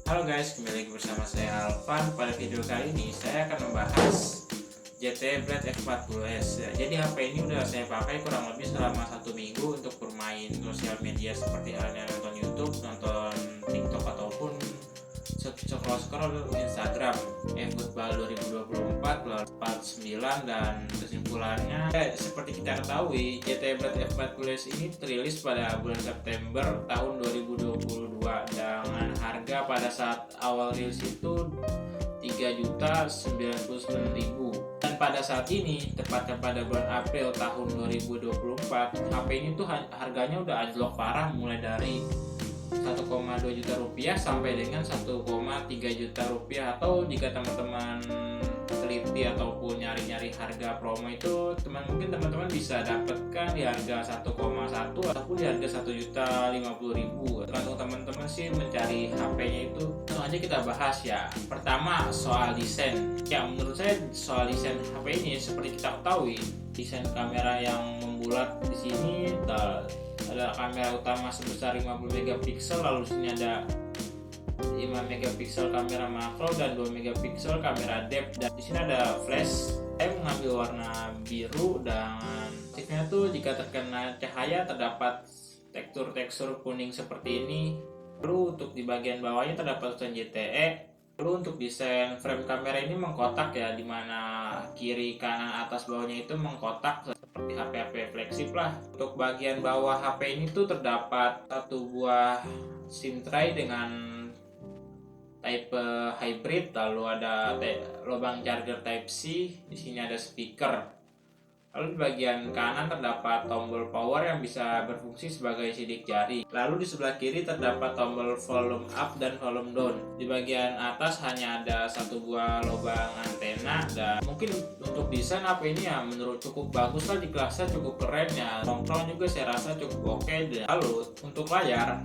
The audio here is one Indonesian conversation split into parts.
Halo guys, kembali lagi bersama saya Alvan. Pada video kali ini saya akan membahas GT Blade F40s. Jadi HP ini udah saya pakai kurang lebih selama 1 minggu untuk bermain sosial media seperti halnya nonton YouTube, nonton TikTok ataupun scroll Instagram. Football 2024 lawan 49 dan kesimpulannya seperti kita ketahui GT Blade F40s ini terilis pada bulan September tahun 2022 dengan harga pada saat awal rilis itu 3.099.000, dan pada saat ini tepatnya pada bulan April tahun 2024 HP ini tuh harganya udah anjlok parah, mulai dari 1,2 juta rupiah sampai dengan 1,3 juta rupiah. Atau jika teman-teman teliti ataupun nyari-nyari harga promo itu mungkin teman-teman bisa dapatkan di harga 1,1 ataupun di harga 1.050.000. Tergantung teman-teman sih mencari HP-nya itu. Langsung aja kita bahas ya. Pertama, soal desain. Ya, menurut saya soal desain HP ini seperti kita ketahui, desain kamera yang membulat di sini ada kamera utama sebesar 50 megapiksel, lalu di sini ada 5 megapiksel kamera makro dan 2 megapiksel kamera depth, dan di sini ada flash. Saya mengambil warna biru dan aktifnya tuh jika terkena cahaya terdapat tekstur kuning seperti ini. Lalu untuk di bagian bawahnya terdapat tulisan JTE. Lalu untuk desain frame kamera ini mengkotak ya, dimana kiri, kanan, atas, bawahnya itu mengkotak seperti HP-HP flagship lah. Untuk bagian bawah HP ini tuh terdapat satu buah SIM tray dengan type hybrid, lalu ada lubang charger type C, di sini ada speaker. Lalu di bagian kanan terdapat tombol power yang bisa berfungsi sebagai sidik jari. Lalu di sebelah kiri terdapat tombol volume up dan volume down. Di bagian atas hanya ada satu buah lubang antena, dan mungkin untuk desain HP ini ya menurut cukup bagus lah, di kelasnya cukup keren ya. Nongkrong juga saya rasa cukup oke. Lalu untuk layar,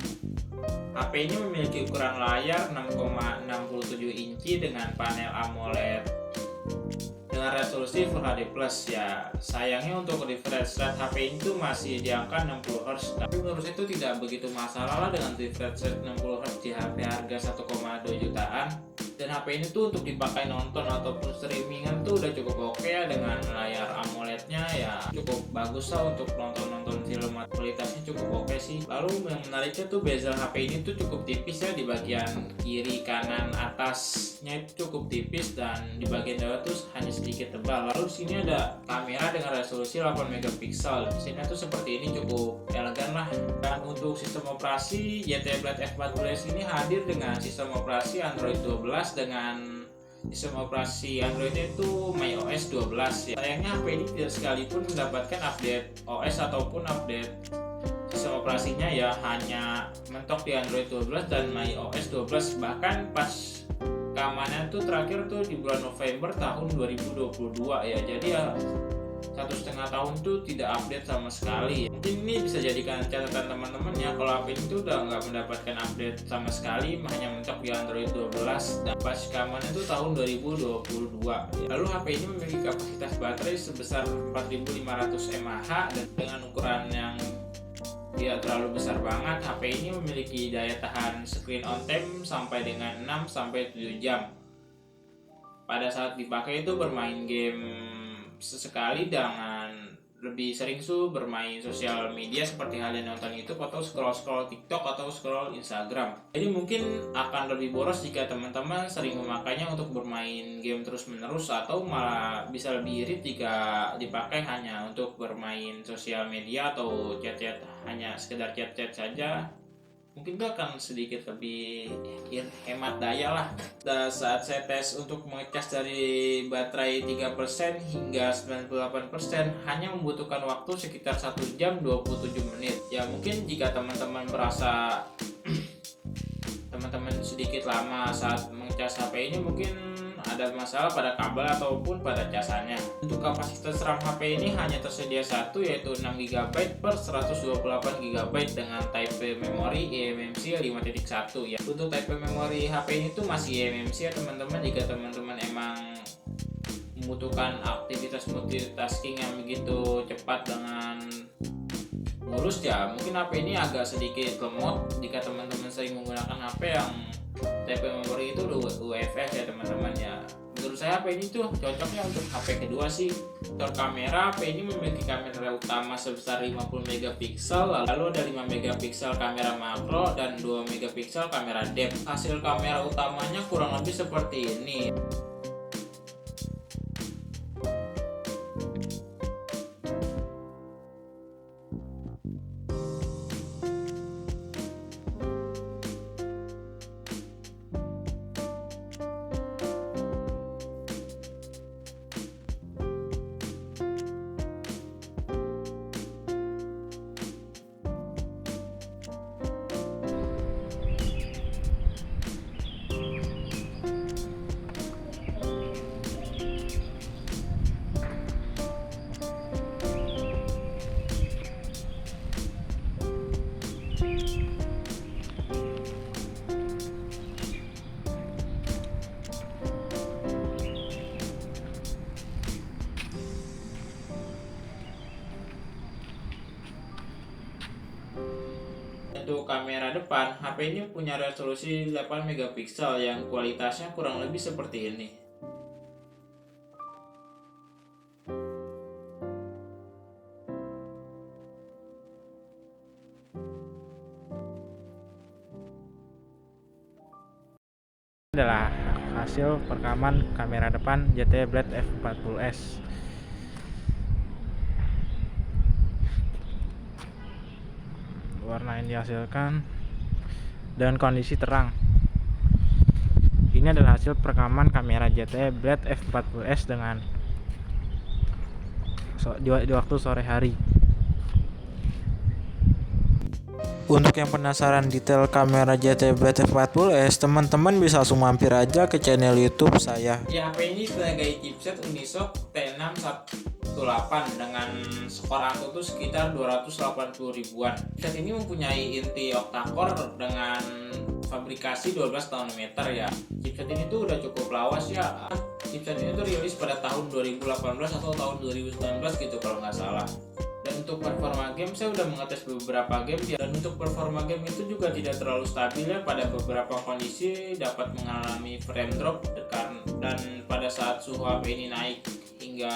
HP ini memiliki ukuran layar 6,67 inci dengan panel AMOLED dengan resolusi Full HD Plus ya. Sayangnya untuk refresh rate HP itu masih di angka 60 Hz. Tapi menurut saya itu tidak begitu masalah lah dengan refresh rate 60 Hz di HP harga 1,2 jutaan. Dan HP ini tuh untuk dipakai nonton ataupun streamingan tuh udah cukup oke ya, dengan layar AMOLED-nya ya cukup bagus lah untuk nonton film, kualitasnya cukup oke sih. Lalu yang menariknya tuh bezel HP ini tuh cukup tipis ya, di bagian kiri, kanan, atasnya itu cukup tipis, dan di bagian bawah tuh hanya sedikit tebal. Lalu di sini ada kamera dengan resolusi 8 megapiksel. Desainnya tuh seperti ini, cukup elegan lah. Dan untuk sistem operasi, GT Blade F40s ini hadir dengan sistem operasi Android 12 dengan sistem operasi Androidnya itu MyOS 12 ya. Sayangnya HP ini tidak sekalipun mendapatkan update OS ataupun update sistem operasinya ya, hanya mentok di Android 12 dan MyOS 12. Bahkan pas keamanan tuh terakhir tuh di bulan November tahun 2022 ya. Jadi ya 1,5 tahun tuh tidak update sama sekali. Mungkin ini bisa jadikan catatan teman-teman ya, kalau HP ini tuh udah nggak mendapatkan update sama sekali, hanya mentok di Android 12 dan pas keamanan itu tahun 2022 ya. Lalu HP ini memiliki kapasitas baterai sebesar 4.500 mAh, dan dengan ukuran yang tidak terlalu besar banget, HP ini memiliki daya tahan screen on time sampai dengan 6-7 jam. Pada saat dipakai itu bermain game sesekali, dengan lebih sering bermain sosial media seperti halnya nonton YouTube atau scroll TikTok atau scroll Instagram. Jadi mungkin akan lebih boros jika teman-teman sering memakainya untuk bermain game terus-menerus, atau malah bisa lebih irit jika dipakai hanya untuk bermain sosial media atau chat-chat, hanya sekedar chat-chat saja. Mungkin itu akan sedikit lebih hemat daya lah. Dan saat saya tes untuk mengecas dari baterai 3% hingga 98% hanya membutuhkan waktu sekitar 1 jam 27 menit. Ya mungkin jika teman-teman merasa teman-teman sedikit lama saat mengecas HP ini, mungkin ada masalah pada kabel ataupun pada casannya. Untuk kapasitas RAM HP ini hanya tersedia satu, yaitu 6GB per 128GB dengan type memori eMMC 5.1 ya. Untuk type memori HP ini tuh masih eMMC ya teman-teman. Jika teman-teman emang membutuhkan aktivitas multitasking yang begitu cepat dengan mulus ya, mungkin HP ini agak sedikit lemot jika teman-teman sering menggunakan HP yang type HP ini tuh cocoknya untuk HP kedua sih. Untuk kamera, HP ini memiliki kamera utama sebesar 50 megapiksel, lalu ada 5 megapiksel kamera makro dan 2 megapiksel kamera depth. Hasil kamera utamanya kurang lebih seperti ini. Untuk kamera depan, HP ini punya resolusi 8 megapiksel yang kualitasnya kurang lebih seperti ini. Adalah hasil perekaman kamera depan ZTE Blade F40S. Warna yang dihasilkan dan kondisi terang. Ini adalah hasil perekaman kamera ZTE Blade F40S di waktu sore hari. Untuk yang penasaran detail kamera ZTE Blade F40S, teman-teman bisa langsung mampir aja ke channel YouTube saya. Ya, HP ini sebagai chipset Unisoc T618 dengan skor AnTuTu sekitar 280 ribuan. Chipset ini mempunyai inti octa-core dengan fabrikasi 12 nanometer ya. Chipset ini tuh udah cukup lawas ya. Chipset ini tuh rilis pada tahun 2018 atau tahun 2019 gitu kalau nggak salah. Dan untuk performa game, saya udah mengetes beberapa game ya. Dan untuk performa game itu juga tidak terlalu stabil ya. Pada beberapa kondisi dapat mengalami frame drop, dan pada saat suhu HP ini naik hingga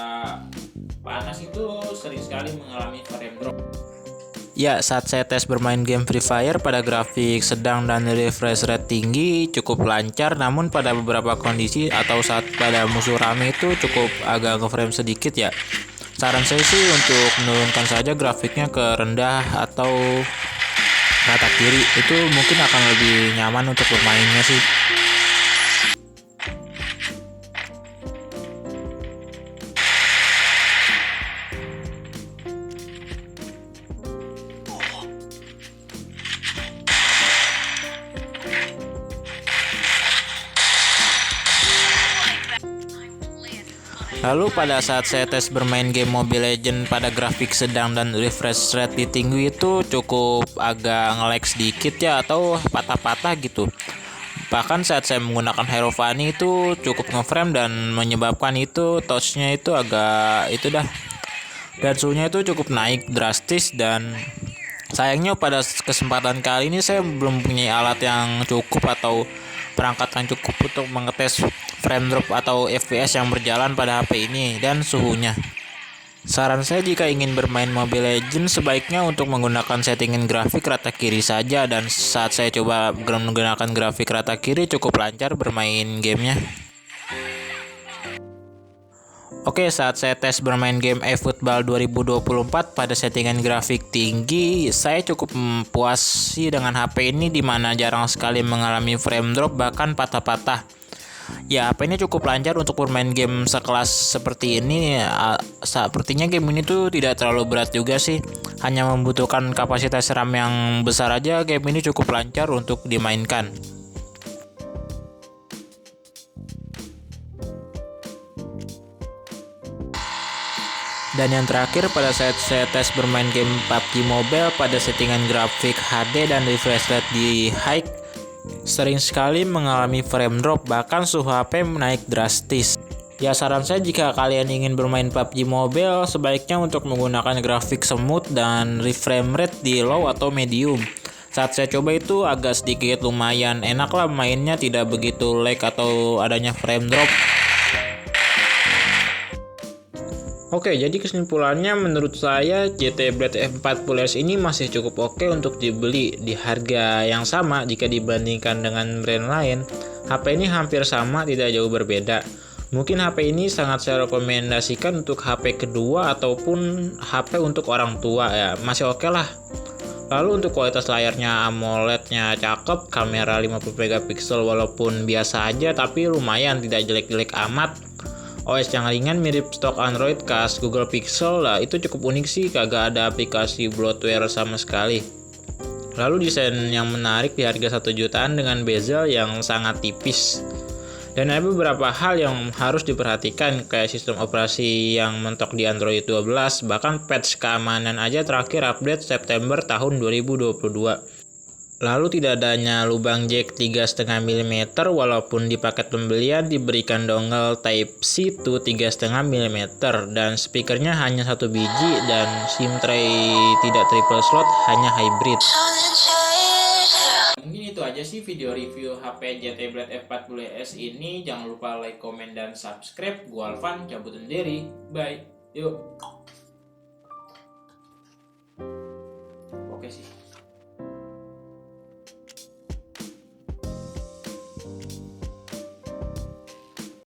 panas itu sering sekali mengalami frame drop. Ya, saat saya tes bermain game Free Fire pada grafik sedang dan refresh rate tinggi cukup lancar, namun pada beberapa kondisi atau saat pada musuh rame itu cukup agak nge-frame sedikit ya. Saran saya sih untuk menurunkan saja grafiknya ke rendah atau rata kiri, itu mungkin akan lebih nyaman untuk bermainnya sih. Lalu pada saat saya tes bermain game Mobile Legends pada grafik sedang dan refresh rate tinggi itu cukup agak nge-lag sedikit ya, atau patah-patah gitu. Bahkan saat saya menggunakan Hero Fanny itu cukup nge-frame dan menyebabkan itu touch-nya itu agak itu dah. Dan suhunya itu cukup naik drastis, dan sayangnya pada kesempatan kali ini saya belum punya alat yang cukup atau perangkat yang cukup untuk mengetes frame drop atau FPS yang berjalan pada HP ini dan suhunya. Saran saya jika ingin bermain Mobile Legends sebaiknya untuk menggunakan settingan grafik rata kiri saja, dan saat saya coba menggunakan grafik rata kiri cukup lancar bermain gamenya. Oke, saat saya tes bermain game eFootball 2024 pada settingan grafik tinggi, saya cukup puas sih dengan HP ini, dimana jarang sekali mengalami frame drop bahkan patah-patah. Ya, HP ini cukup lancar untuk bermain game sekelas seperti ini. Sepertinya game ini tuh tidak terlalu berat juga sih, hanya membutuhkan kapasitas RAM yang besar aja. Game ini cukup lancar untuk dimainkan. Dan yang terakhir, pada saat saya tes bermain game PUBG Mobile pada settingan grafik HD dan refresh rate di high, sering sekali mengalami frame drop, bahkan suhu HP naik drastis. Ya, saran saya jika kalian ingin bermain PUBG Mobile sebaiknya untuk menggunakan grafik smooth dan reframe rate di low atau medium. Saat saya coba itu agak sedikit lumayan enak lah mainnya, tidak begitu lag atau adanya frame drop. Oke, jadi kesimpulannya menurut saya GT Blade F40S ini masih cukup oke untuk dibeli di harga yang sama jika dibandingkan dengan brand lain. HP ini hampir sama, tidak jauh berbeda. Mungkin HP ini sangat saya rekomendasikan untuk HP kedua ataupun HP untuk orang tua ya, masih oke lah. Lalu untuk kualitas layarnya AMOLED-nya cakep, kamera 50 megapiksel walaupun biasa aja tapi lumayan, tidak jelek-jelek amat. OS yang ringan mirip stok Android khas Google Pixel lah, itu cukup unik sih, kagak ada aplikasi bloatware sama sekali. Lalu desain yang menarik di harga 1 jutaan dengan bezel yang sangat tipis. Dan ada beberapa hal yang harus diperhatikan kayak sistem operasi yang mentok di Android 12, bahkan patch keamanan aja terakhir update September tahun 2022. Lalu tidak adanya lubang jack 3,5 mm walaupun di paket pembelian diberikan dongle Type-C to 3,5 mm dan speakernya hanya 1 biji dan SIM tray tidak triple slot, hanya hybrid. Mungkin itu aja sih video review HP GT Blade F40S ini. Jangan lupa like, komen, dan subscribe. Gua Alvan, cabut sendiri. Bye. Yuk. Oke sih.